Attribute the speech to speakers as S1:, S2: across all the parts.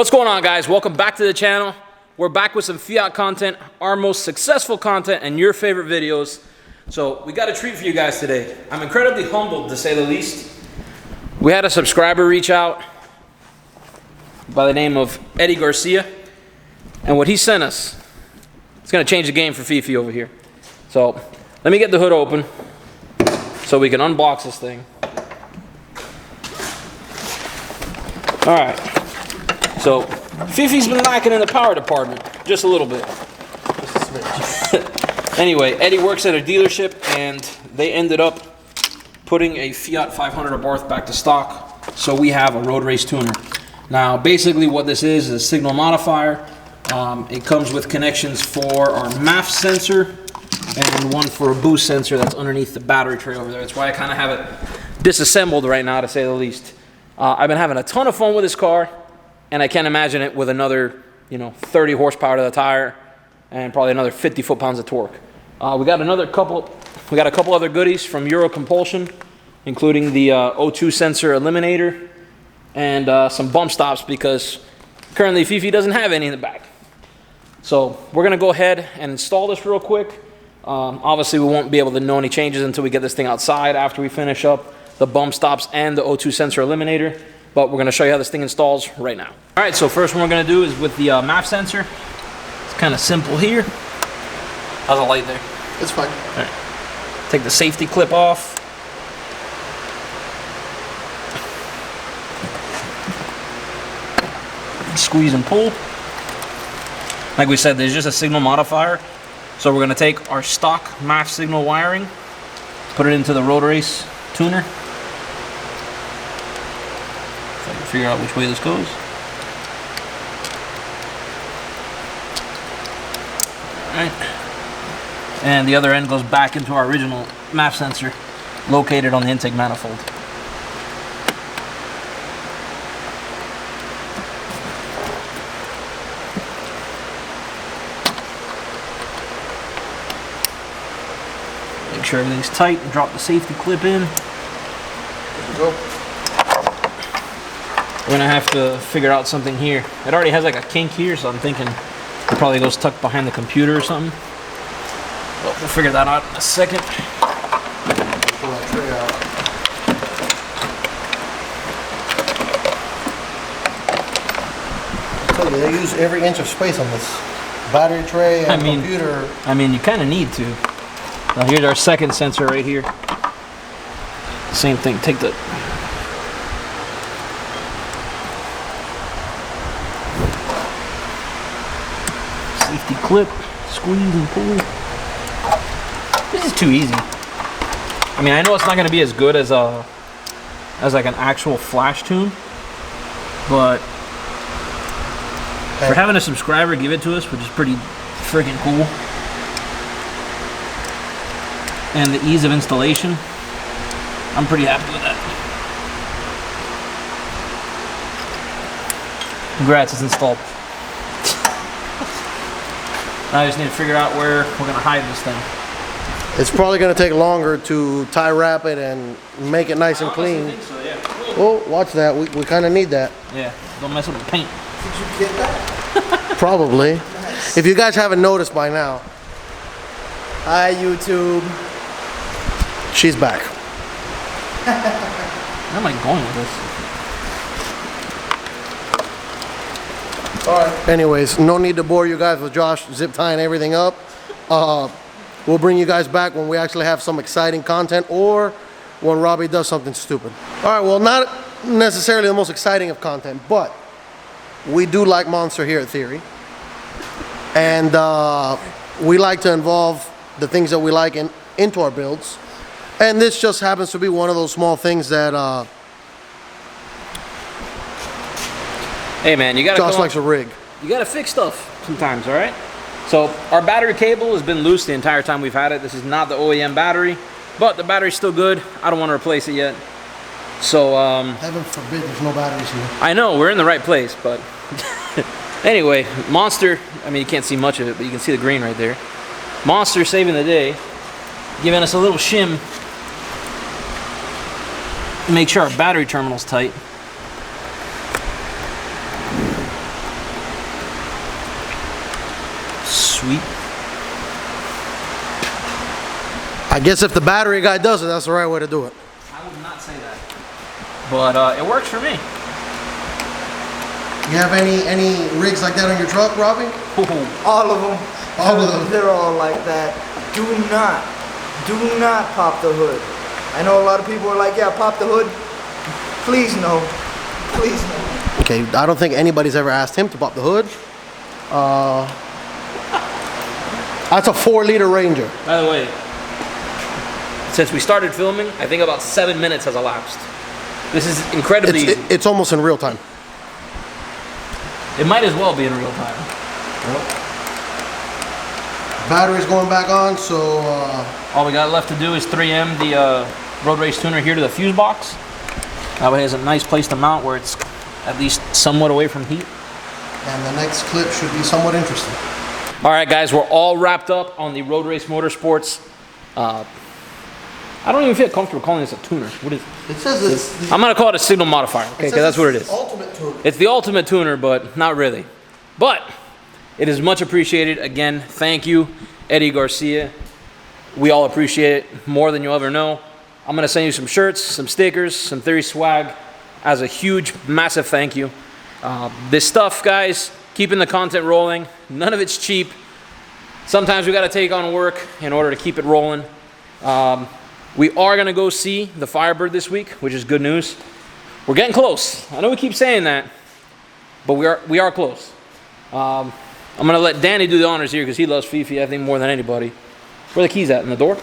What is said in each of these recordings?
S1: What's going on, guys? Welcome back to the channel. We're back with some Fiat content, our most successful content, and your favorite videos. So we got a treat for you guys today. I'm incredibly humbled, to say the least. We had a subscriber reach out by the name of Eddie Garcia, and what he sent us, it's gonna change the game for Fifi over here. So let me get the hood open so we can unbox this thing. All right. So, Fifi's been lacking in the power department, just a little bit. Anyway, Eddie works at a dealership, and they ended up putting a Fiat 500 Abarth back to stock, so we have a road race tuner. Now, basically what this is a signal modifier. It comes with connections for our MAF sensor, and one for a boost sensor that's underneath the battery tray over there. That's why I kind of have it disassembled right now, to say the least. I've been having a ton of fun with this car. And I can't imagine it with another, 30 horsepower to the tire and probably another 50 foot-pounds of torque. We got a couple other goodies from Euro Compulsion, including the O2 sensor eliminator and some bump stops, because currently Fifi doesn't have any in the back. So we're gonna go ahead and install this real quick. Obviously we won't be able to know any changes until we get this thing outside after we finish up the bump stops and the O2 sensor eliminator. But we're going to show you how this thing installs right now. All right, so first one we're going to do is with the MAF sensor. It's kind of simple here. How's the light there?
S2: It's fine.
S1: All right. Take the safety clip off. Squeeze and pull. Like we said, there's just a signal modifier. So we're going to take our stock MAF signal wiring, put it into the road race tuner. Figure out which way this goes. Alright. And the other end goes back into our original MAF sensor located on the intake manifold. Make sure everything's tight and drop the safety clip in.
S2: There we go.
S1: We're gonna have to figure out something here. It already has like a kink here, so I'm thinking it probably goes tucked behind the computer or something. Well, we'll figure that out in a second.
S2: Pull that tray out. I tell you, they use every inch of space on this battery tray and computer.
S1: I mean, you kind of need to. Now here's our second sensor right here. Same thing. Take the safety clip, squeeze and pull. This is too easy. I mean, I know it's not going to be as good as like an actual flash tune, but for having a subscriber give it to us, which is pretty freaking cool, and the ease of installation, I'm pretty happy with that. Congrats, it's installed. Now I just need to figure out where we're going to hide this thing.
S2: It's probably going to take longer to tie wrap it and make it nice and clean.
S1: I think so, yeah.
S2: Oh, watch that. We kind of need that.
S1: Yeah, don't mess with the paint.
S2: Did you get that? Probably. Nice. If you guys haven't noticed by now. Hi, YouTube. She's back.
S1: Where am I going with this?
S2: Alright. Anyways, no need to bore you guys with Josh zip tying everything up. We'll bring you guys back when we actually have some exciting content, or when Robbie does something stupid. Alright, well, not necessarily the most exciting of content, but we do like Monster here at Theory. And we like to involve the things that we like into our builds. And this just happens to be one of those small things that
S1: hey man, you gotta
S2: Josh likes a rig.
S1: You gotta fix stuff sometimes, all right? So our battery cable has been loose the entire time we've had it. This is not the OEM battery, but the battery's still good. I don't want to replace it yet. So
S2: heaven forbid there's no batteries here.
S1: I know we're in the right place, but anyway, Monster. I mean, you can't see much of it, but you can see the green right there. Monster saving the day, giving us a little shim. Make sure our battery terminal's tight. sweet.
S2: I guess if the battery guy does it, that's the right way to do it.
S1: I would not say that. But it works for me.
S2: You have any rigs like that on your truck, Robbie?
S3: All of them.
S2: All of them.
S3: They're all like that. Do not pop the hood. I know a lot of people are like, yeah, pop the hood. Please no. Please no.
S2: Okay, I don't think anybody's ever asked him to pop the hood. That's a 4-liter Ranger.
S1: By the way, since we started filming, I think about 7 minutes has elapsed. This is incredibly easy.
S2: It's almost in real time.
S1: It might as well be in real time.
S2: Battery's going back on, so
S1: All we got left to do is 3M the road race tuner here to the fuse box. That way it has a nice place to mount where it's at least somewhat away from heat.
S2: and the next clip should be somewhat interesting.
S1: All right, guys, we're all wrapped up on the Road Race Motorsports. I don't even feel comfortable calling this a tuner. What is it?
S2: It says it's
S1: I'm gonna call it a signal modifier, okay? Because that's what it is.
S2: Ultimate tuner.
S1: It's the ultimate tuner, but not really. But it is much appreciated. Again, thank you, Eddie Garcia. We all appreciate it more than you'll ever know. I'm gonna send you some shirts, some stickers, some Theory swag as a huge, massive thank you. This stuff, guys, keeping the content rolling. None of it's cheap. Sometimes we gotta take on work in order to keep it rolling. We are gonna go see the Firebird this week, which is good news. We're getting close. I know we keep saying that, but we are close. I'm gonna let Danny do the honors here because he loves Fifi, I think, more than anybody. Where are the keys at? In the door?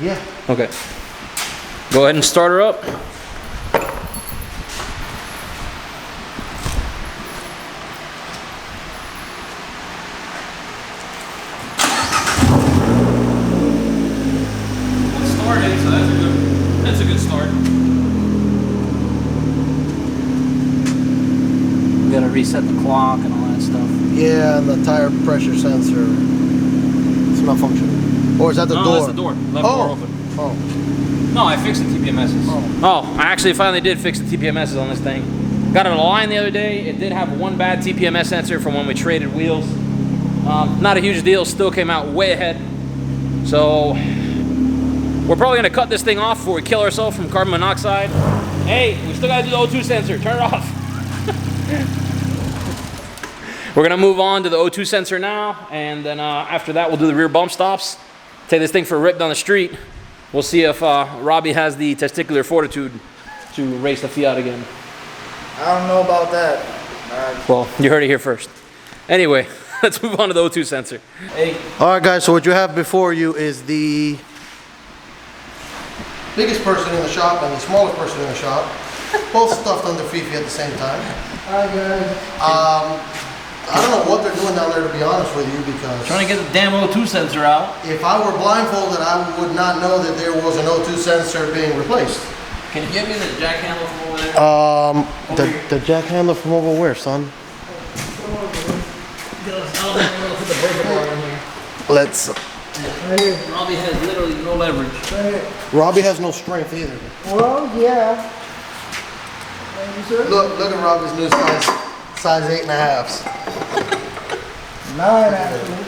S2: Yeah.
S1: Okay. Go ahead and start her up. It's started, so that's a good start. We gotta reset the clock and all that stuff.
S2: Yeah, and the tire pressure sensor. It's not functioning. Or is that the door?
S1: No, that's the door. Left door open.
S2: Oh.
S1: No, I fixed the TPMSs. Oh, I actually finally did fix the TPMSs on this thing. Got it aligned the other day. It did have one bad TPMS sensor from when we traded wheels. Not a huge deal. Still came out way ahead. So we're probably gonna cut this thing off before we kill ourselves from carbon monoxide. Hey, we still gotta do the O2 sensor. Turn it off. We're gonna move on to the O2 sensor now, and then after that we'll do the rear bump stops. Take this thing for a rip down the street. We'll see if Robbie has the testicular fortitude to race the Fiat again.
S3: I don't know about that.
S1: Well, you heard it here first. Anyway, let's move on to the O2 sensor. Hey.
S2: All right, guys, so what you have before you is the biggest person in the shop and the smallest person in the shop, both stuffed under Fifi at the same time.
S3: Hi guys.
S2: I don't know what they're doing down there, to be honest with you, because
S1: Trying to get the damn O2 sensor out.
S2: if I were blindfolded, I would not know that there was an O2 sensor being replaced.
S1: Can you get me the jack handle from over there?
S2: The jack handle from over where, son? Let's.
S1: Robbie has literally no leverage.
S2: Robbie has no strength either.
S3: Well, yeah. Thank you, sir.
S2: Look at Robbie's new size 8.5s.
S3: 9 actually.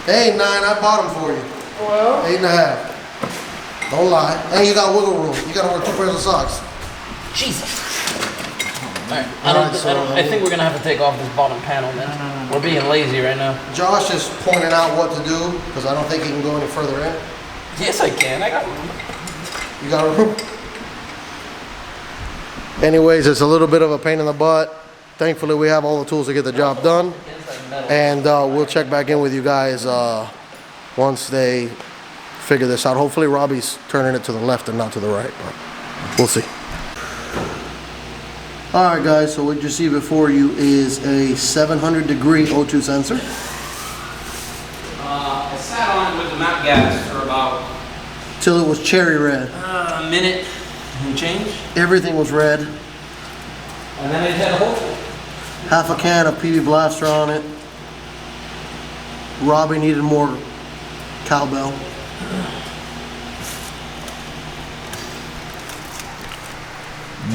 S2: Hey, 9, I bought them for you.
S3: Well,
S2: 8.5. Don't lie. And you got wiggle room. You gotta wear 2 pairs of socks.
S1: Jesus. Alright,
S2: Alright,
S1: I think we're gonna have to take off this bottom panel, man. We're being lazy right now.
S2: Josh is pointing out what to do because I don't think he can go any further in.
S1: Yes, I can. I got room.
S2: You got room? Anyways, it's a little bit of a pain in the butt. Thankfully, we have all the tools to get the job done. And we'll check back in with you guys once they figure this out. Hopefully, Robbie's turning it to the left and not to the right, but we'll see. All right, guys, so what you see before you is a 700-degree O2 sensor.
S1: I sat on it with the map gas for about
S2: Till it was cherry red.
S1: a minute and change.
S2: Everything was red.
S1: And then it had a hole.
S2: Half a can of PB Blaster on it. Robbie needed more cowbell.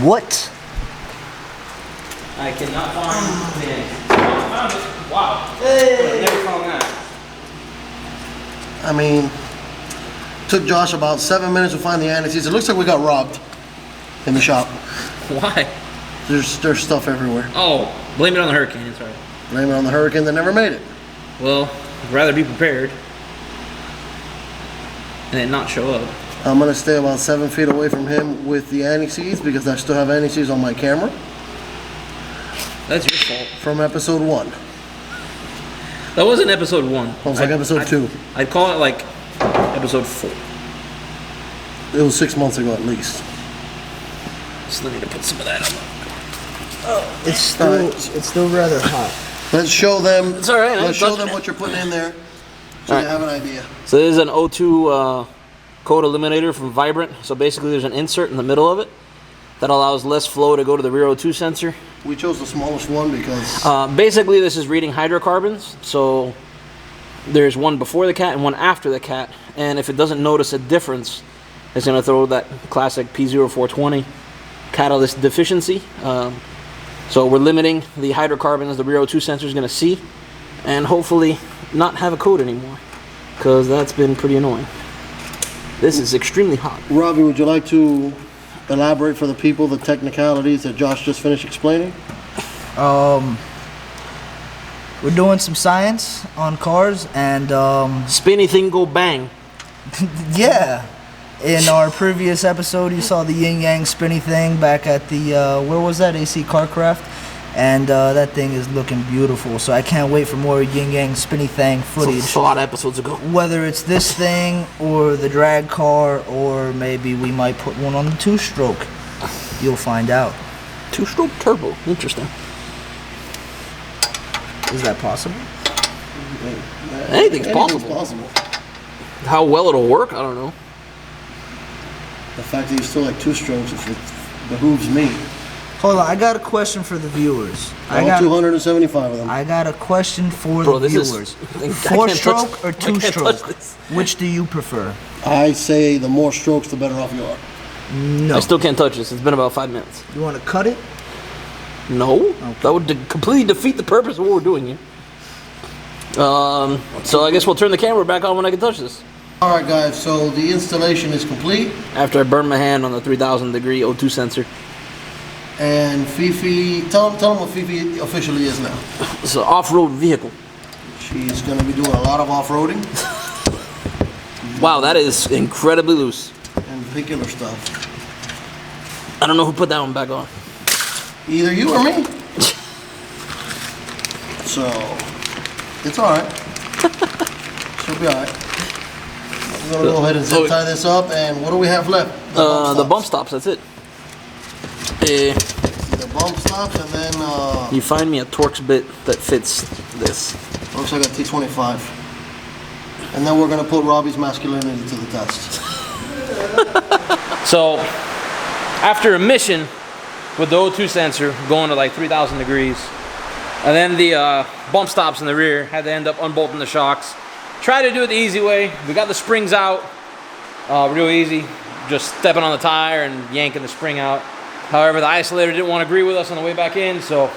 S2: What?
S1: I cannot find the end. Oh, I found it. Wow. Hey. I never found that.
S2: I mean, took Josh about 7 minutes to find the anti-seize. It looks like we got robbed in the shop.
S1: Why?
S2: There's stuff everywhere.
S1: Oh, blame it on the hurricane. It's all right.
S2: Blame it on the hurricane that never made it.
S1: Well, I'd rather be prepared and then not show up.
S2: I'm gonna stay about 7 feet away from him with the anti-seize because I still have anti-seize on my camera
S1: That's your fault.
S2: from episode 1.
S1: That wasn't episode 1.
S2: It was like episode 2.
S1: I'd call it like episode 4.
S2: It was 6 months ago at least.
S1: Still need to put some of that on.
S3: It's still rather hot.
S2: Let's show them.
S1: It's all right.
S2: Let's show them what you're putting in there, so you have an idea.
S1: So this is an O2 code eliminator from Vibrant. So basically there's an insert in the middle of it that allows less flow to go to the rear O2 sensor.
S2: We chose the smallest one because
S1: Basically this is reading hydrocarbons. So there's one before the cat and one after the cat. And if it doesn't notice a difference, it's going to throw that classic P0420 catalyst deficiency. So we're limiting the hydrocarbons the rear O2 sensor is going to see, and hopefully not have a code anymore, because that's been pretty annoying. This is extremely hot.
S2: Robbie, would you like to elaborate for the people the technicalities that Josh just finished explaining?
S3: We're doing some science on cars, and
S1: Spinny thing go bang.
S3: yeah. In our previous episode, you saw the yin yang spinny thing back at the where was that, AC Carcraft, and that thing is looking beautiful. So I can't wait for more yin yang spinny thing footage.
S1: It's a lot of episodes ago.
S3: Whether it's this thing or the drag car, or maybe we might put one on the 2-stroke. You'll find out.
S1: 2-stroke turbo. Interesting.
S3: Is that possible?
S1: Anything's possible. How well it'll work, I don't know.
S2: The fact that you still like 2 strokes, if it behooves me.
S3: Hold on, I got a question for the viewers.
S2: All 275 of them.
S3: I got a question for
S1: Bro,
S3: the
S1: this
S3: viewers.
S1: is
S3: 4-stroke or
S1: I can't touch
S3: 2-stroke?
S1: this.
S3: Which do you prefer?
S2: I say the more strokes, the better off you are.
S3: No.
S1: I still can't touch this. It's been about 5 minutes.
S3: You want to cut it?
S1: No, that would completely defeat the purpose of what we're doing here. So I guess we'll turn the camera back on when I can touch this.
S2: All right, guys. So the installation is complete,
S1: After I burn my hand on the 3,000 degree O2 sensor.
S2: and Fifi, tell them what Fifi officially is now.
S1: It's an off-road vehicle.
S2: She's going to be doing a lot of off-roading
S1: Wow, that is incredibly loose.
S2: and vehicular stuff.
S1: I don't know who put that one back on.
S2: Either you or me. So it's all right. She'll be all right. We're gonna go ahead and zip tie this up, and what do we have left?
S1: The bump stops, that's it.
S2: The bump stops, and then
S1: You find me a Torx bit that fits this.
S2: looks like a T25. And then we're gonna put Robbie's masculinity to the test.
S1: So, after a mission with the O2 sensor going to like 3,000 degrees, and then the bump stops in the rear, had to end up unbolting the shocks. Try to do it the easy way. We got the springs out real easy, just stepping on the tire and yanking the spring out. However, the isolator didn't want to agree with us on the way back in, so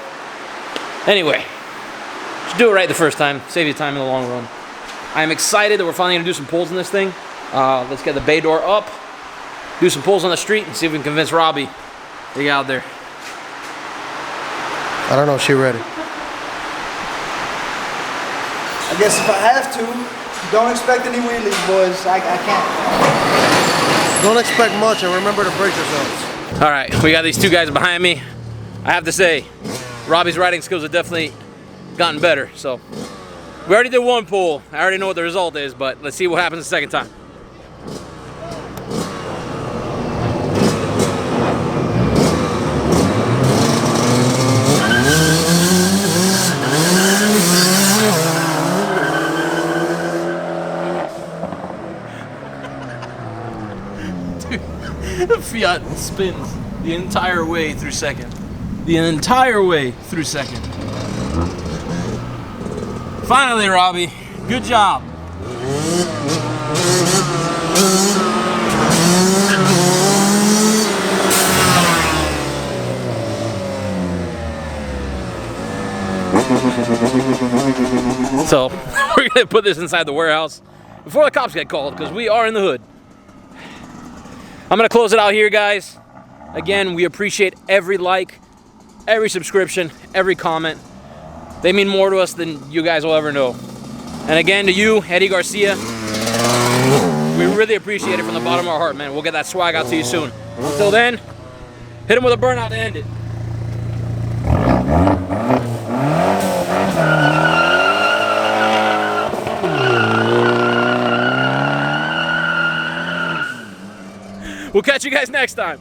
S1: anyway, just do it right the first time, save you time in the long run. I'm excited that we're finally going to do some pulls in this thing. Let's get the bay door up, do some pulls on the street, and see if we can convince Robbie to get out there.
S2: I don't know if she's ready.
S3: I guess if I have to, don't expect any wheelies, boys. I can't.
S2: Don't expect much, and remember to brace yourselves.
S1: All right, we got these two guys behind me. I have to say, Robbie's riding skills have definitely gotten better. So we already did one pull. I already know what the result is, but let's see what happens the second time. The Fiat spins the entire way through second. The entire way through second. Finally, Robbie, good job. So, we're gonna put this inside the warehouse before the cops get called, because we are in the hood. I'm gonna close it out here, guys. Again, we appreciate every like, every subscription, every comment. They mean more to us than you guys will ever know. And again, to you, Eddie Garcia, we really appreciate it from the bottom of our heart, man. We'll get that swag out to you soon. Until then, hit him with a burnout to end it. We'll catch you guys next time.